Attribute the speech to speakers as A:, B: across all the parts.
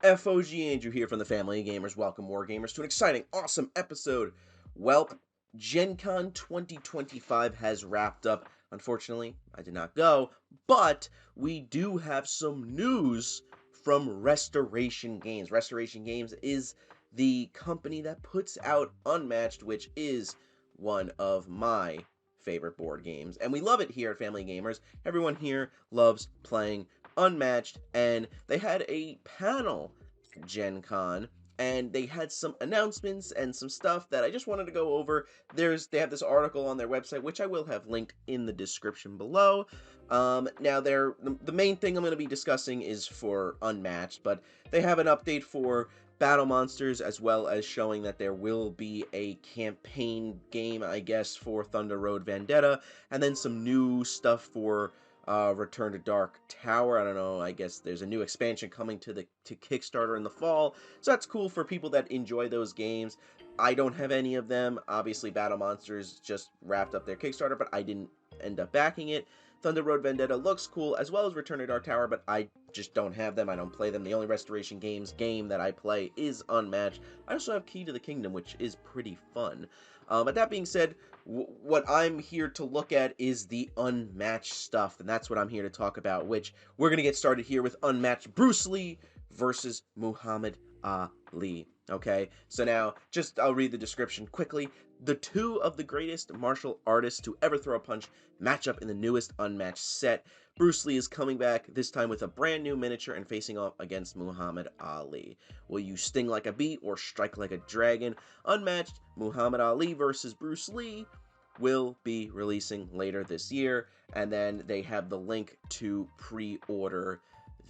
A: FOG Andrew here from the Family of Gamers. Welcome, War Gamers, to an exciting, awesome episode. Welp, Gen Con 2025 has wrapped up. Unfortunately, I did not go, but we do have some news from Restoration Games. Restoration Games is the company that puts out Unmatched, which is one of my favorite board games. And we love it here at Family Gamers. Everyone here loves playing Unmatched, and they had a panel Gen Con, and they had some announcements and some stuff that I just wanted to go over. They have this article on their website, which I will have linked in the description below. Now the main thing I'm going to be discussing is for Unmatched, but they have an update for Battle Monsters, as well as showing that there will be a campaign game, I guess, for Thunder Road Vendetta, and then some new stuff for Return to Dark Tower. I don't know, I guess there's a new expansion coming to Kickstarter in the fall, so that's cool for people that enjoy those games. I don't have any of them. Obviously, Battle Monsters just wrapped up their Kickstarter, but I didn't end up backing it. Thunder Road Vendetta looks cool, as well as Return to Dark Tower, but I just don't have them. I don't play them. The only Restoration Games game that I play is Unmatched. I also have Key to the Kingdom, which is pretty fun. But that being said, what I'm here to look at is the Unmatched stuff, and that's what I'm here to talk about, which we're going to get started here with Unmatched Bruce Lee versus Muhammad Ali. Okay, so now, I'll read the description quickly. The two of the greatest martial artists to ever throw a punch match up in the newest Unmatched set. Bruce Lee is coming back, this time with a brand new miniature and facing off against Muhammad Ali. Will you sting like a bee or strike like a dragon? Unmatched Muhammad Ali versus Bruce Lee will be releasing later this year, and then they have the link to pre-order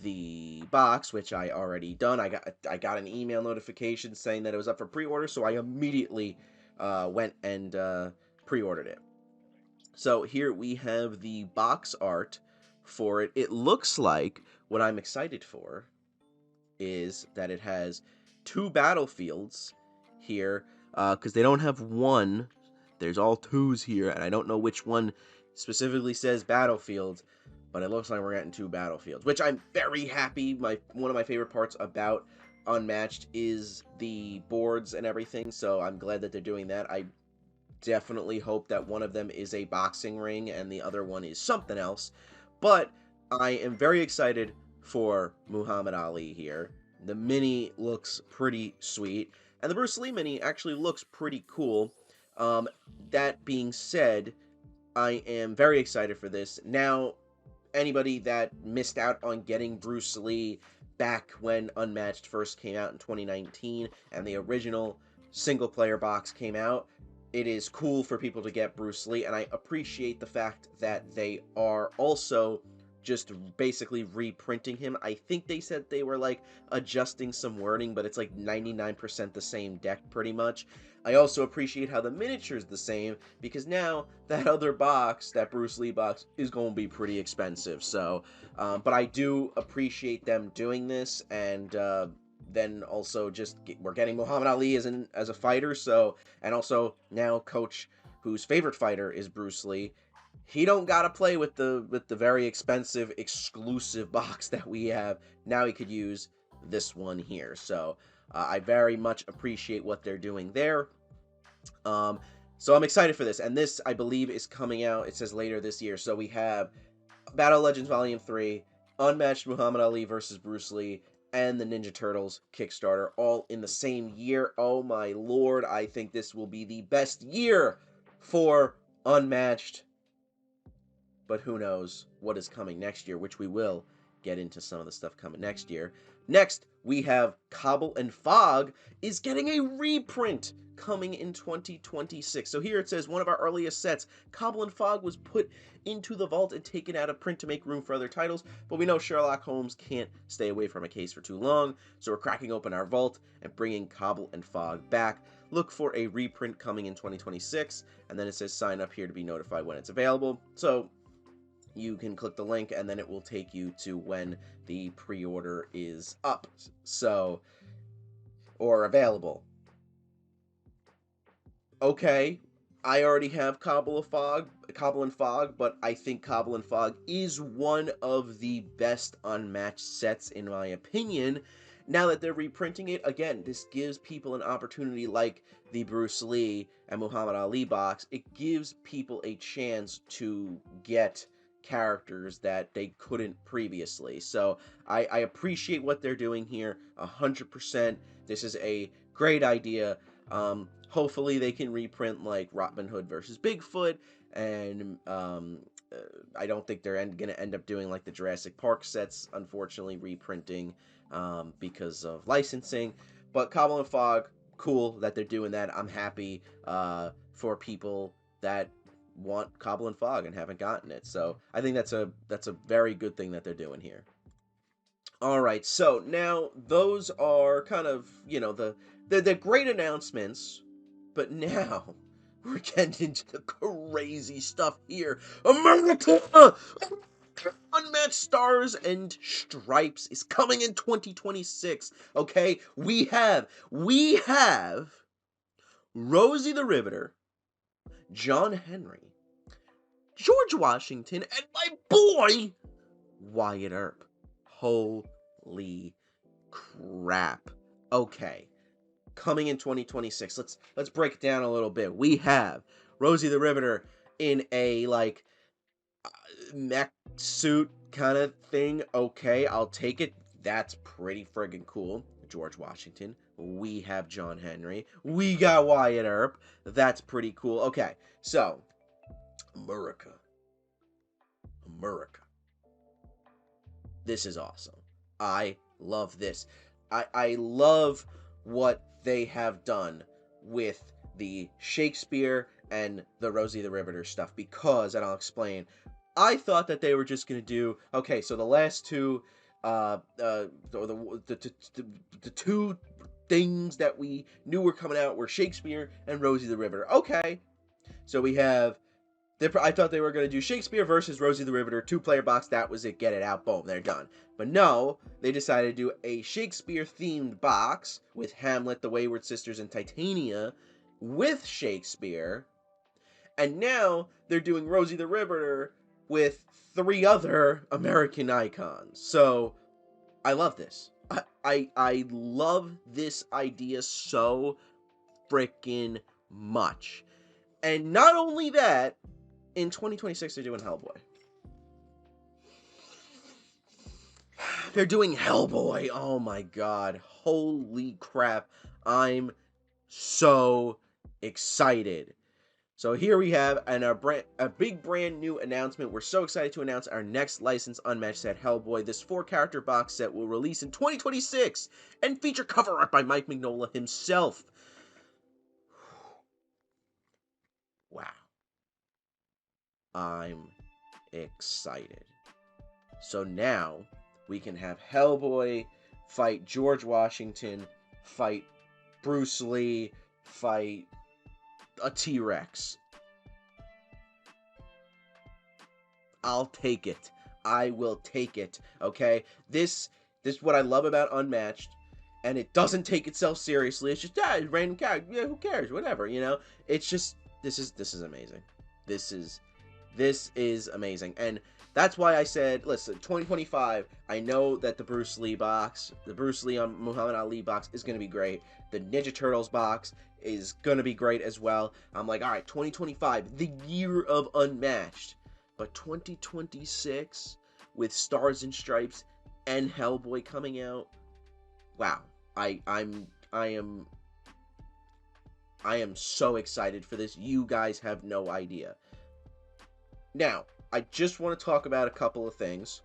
A: the box, which I already done. I got an email notification saying that it was up for pre-order, so I immediately went and pre-ordered it. So here we have the box art for it. It looks like, what I'm excited for is that it has two battlefields here, because they don't have one. There's all twos here, and I don't know which one specifically says battlefields, but it looks like we're getting two battlefields, which I'm very happy. One of my favorite parts about Unmatched is the boards and everything, so I'm glad that they're doing that. I definitely hope that one of them is a boxing ring and the other one is something else, but I am very excited for Muhammad Ali here. The mini looks pretty sweet, and the Bruce Lee mini actually looks pretty cool. That being said, I am very excited for this. Now, anybody that missed out on getting Bruce Lee back when Unmatched first came out in 2019 and the original single-player box came out, it is cool for people to get Bruce Lee, and I appreciate the fact that they are also just basically reprinting him. I think they said they were like adjusting some wording, but it's like 99% the same deck pretty much. I also appreciate how the miniature is the same, because now that other box, that Bruce Lee box, is going to be pretty expensive. So, but I do appreciate them doing this, and then also we're getting Muhammad Ali as a fighter. So, and also now Coach, whose favorite fighter is Bruce Lee, he don't gotta play with the very expensive exclusive box that we have. Now he could use this one here. So I very much appreciate what they're doing there. So I'm excited for this, and this, I believe, is coming out, it says, later this year. So we have Battle Legends Volume 3, Unmatched Muhammad Ali versus Bruce Lee, and the Ninja Turtles Kickstarter all in the same year. Oh my lord, I think this will be the best year for Unmatched. But who knows what is coming next year, which we will get into some of the stuff coming next year. Next, we have Cobble and Fog is getting a reprint coming in 2026. So here it says, one of our earliest sets, Cobble and Fog, was put into the vault and taken out of print to make room for other titles, but we know Sherlock Holmes can't stay away from a case for too long, so we're cracking open our vault and bringing Cobble and Fog back. Look for a reprint coming in 2026, and then it says sign up here to be notified when it's available. So you can click the link, and then it will take you to when the pre-order is up, so, or available. Okay, I already have Cobble and Fog, but I think Cobble and Fog is one of the best Unmatched sets, in my opinion. now that they're reprinting it, again, this gives people an opportunity like the Bruce Lee and Muhammad Ali box. It gives people a chance to get characters that they couldn't previously. So I appreciate what they're doing here 100%. This is a great idea. Hopefully they can reprint like Robin Hood versus Bigfoot, and I don't think they're going to end up doing like the Jurassic Park sets, unfortunately, reprinting because of licensing. But Cobble and Fog, cool that they're doing that. I'm happy for people that want Cobble and Fog and haven't gotten it. So I think that's a very good thing that they're doing here. All right, so now those are kind of, you know, the great announcements, but now we're getting into the crazy stuff here. America! Unmatched Stars and Stripes is coming in 2026. Okay, we have Rosie the Riveter, John Henry, George Washington, and my boy Wyatt Earp. Holy crap. Okay, coming in 2026. Let's break it down a little bit. We have Rosie the Riveter in a like mech suit kind of thing. Okay, I'll take it. That's pretty friggin' cool. George Washington. We have John Henry. We got Wyatt Earp. That's pretty cool. Okay, so America. This is awesome. I love this. I love what they have done with the Shakespeare and the Rosie the Riveter stuff because, and I'll explain, I thought that they were just going to do, okay, so the last two, or the two things that we knew were coming out were Shakespeare and Rosie the Riveter. Okay, so we have, I thought they were going to do Shakespeare versus Rosie the Riveter, 2-player box, that was it, get it out, boom, they're done. But no, they decided to do a Shakespeare-themed box with Hamlet, the Wayward Sisters, and Titania with Shakespeare. And now they're doing Rosie the Riveter with 3 other American icons. So I love this. I love this idea so freaking much. And not only that, in 2026 they're doing Hellboy. They're doing Hellboy. Oh my god. Holy crap. I'm so excited. So here we have a big brand new announcement. We're so excited to announce our next licensed Unmatched set, Hellboy. This 4-character box set will release in 2026 and feature cover art by Mike Mignola himself. Wow. I'm excited. So now we can have Hellboy fight George Washington, fight Bruce Lee, fight a T-Rex. I'll take it. I will take it. Okay? This is what I love about Unmatched. And it doesn't take itself seriously. It's just random character. Yeah, who cares? Whatever, you know? It's just this is amazing. This is amazing. And that's why I said, listen, 2025, I know that the Bruce Lee box, the Bruce Lee on Muhammad Ali box is going to be great. The Ninja Turtles box is going to be great as well. I'm like, all right, 2025, the year of Unmatched. But 2026, with Stars and Stripes and Hellboy coming out, wow. I am so excited for this. You guys have no idea. Now, I just want to talk about a couple of things.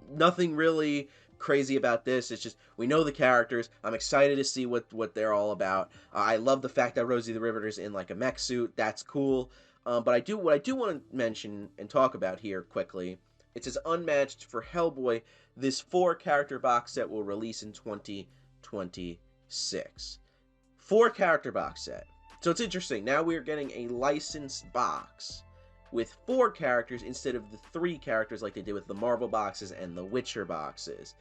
A: Nothing really crazy about this. It's just, we know the characters. I'm excited to see what they're all about. I love the fact that Rosie the Riveter's in like a mech suit. That's cool. But what I do want to mention and talk about here quickly, it says Unmatched for Hellboy. This 4-character box set will release in 2026. 4-character box set. So it's interesting. Now we're getting a licensed box with 4 characters instead of the 3 characters like they did with the Marvel boxes and the Witcher boxes.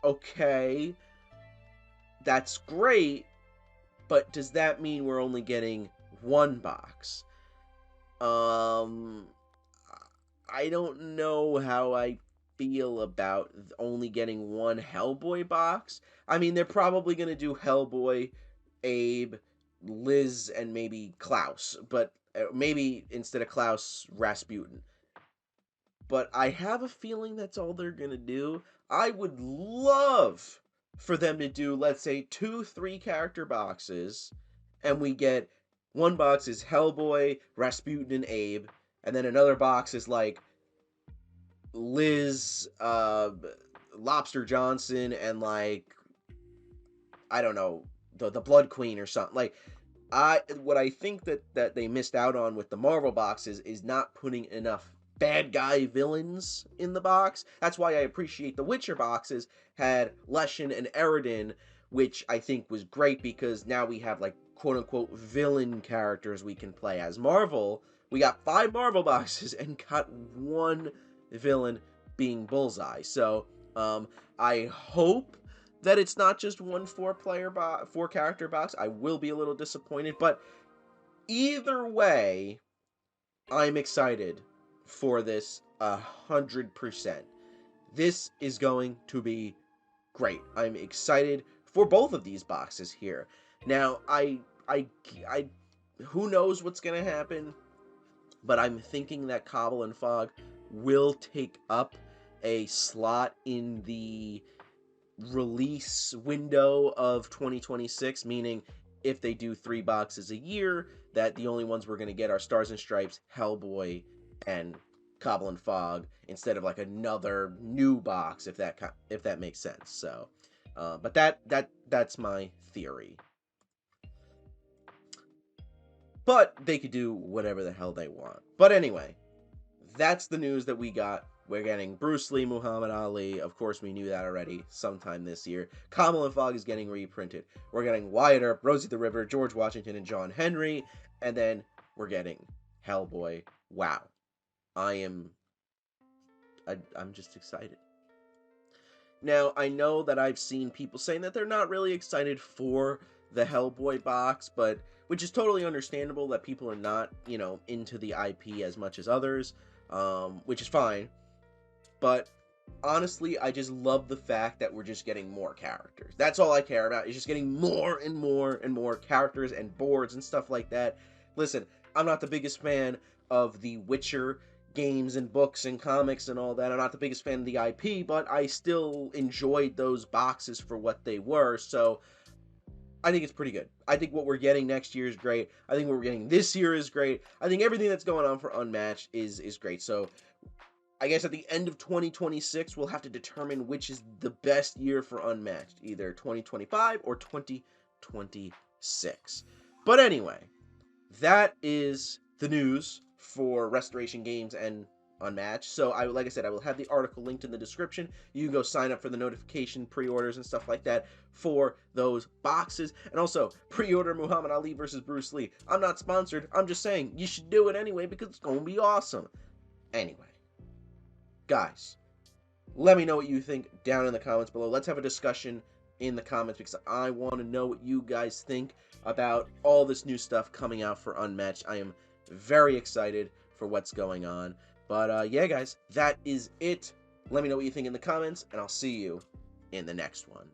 A: Okay, that's great, but does that mean we're only getting 1 box? I don't know how I feel about only getting one Hellboy box. I mean, they're probably going to do Hellboy, Abe, Liz, and maybe Klaus, but maybe instead of Klaus, Rasputin. But I have a feeling that's all they're going to do. I would love for them to do, let's say, 2 3 character boxes, and we get one box is Hellboy, Rasputin, and Abe, and then another box is like Liz, Lobster Johnson, and like, I don't know, the Blood Queen or something. Like, what I think that they missed out on with the Marvel boxes is not putting enough bad guy villains in the box. That's why I appreciate the Witcher boxes had Leshen and Eridan, which I think was great because now we have like quote unquote villain characters we can play as. Marvel, we got 5 Marvel boxes and got one villain being Bullseye. So I hope that it's not just one 4 character box. I will be a little disappointed, but either way, I'm excited for this 100%. This is going to be great. I'm excited for both of these boxes here. Now, I who knows what's gonna happen, but I'm thinking that Cobble and Fog will take up a slot in the release window of 2026, meaning if they do 3 boxes a year, that the only ones we're going to get are Stars and Stripes, Hellboy, and Cobble and Fog, instead of like another new box, if that makes sense. So, but that's my theory. But they could do whatever the hell they want. But anyway, that's the news that we got. We're getting Bruce Lee, Muhammad Ali. Of course, we knew that already sometime this year. Cobble and Fog is getting reprinted. We're getting Wyatt Earp, Rosie the Riveter, George Washington, and John Henry. And then we're getting Hellboy. Wow. I'm just excited. Now, I know that I've seen people saying that they're not really excited for the Hellboy box, but which is totally understandable that people are not, into the IP as much as others, which is fine. But honestly, I just love the fact that we're just getting more characters. That's all I care about, is just getting more and more and more characters and boards and stuff like that. Listen, I'm not the biggest fan of the Witcher games and books and comics and all that. I'm not the biggest fan of the IP, but I still enjoyed those boxes for what they were, so I think it's pretty good. I think what we're getting next year is great. I think what we're getting this year is great. I think everything that's going on for Unmatched is great. So I guess at the end of 2026, we'll have to determine which is the best year for Unmatched, either 2025 or 2026. But anyway, that is the news for Restoration Games and Unmatched. So like I said, I will have the article linked in the description. You can go sign up for the notification pre-orders and stuff like that for those boxes. And also, pre-order Muhammad Ali versus Bruce Lee. I'm not sponsored. I'm just saying you should do it anyway because it's going to be awesome. Anyway. Guys, let me know what you think down in the comments below. Let's have a discussion in the comments because I want to know what you guys think about all this new stuff coming out for Unmatched. I am very excited for what's going on. But yeah, guys, that is it. Let me know what you think in the comments, and I'll see you in the next one.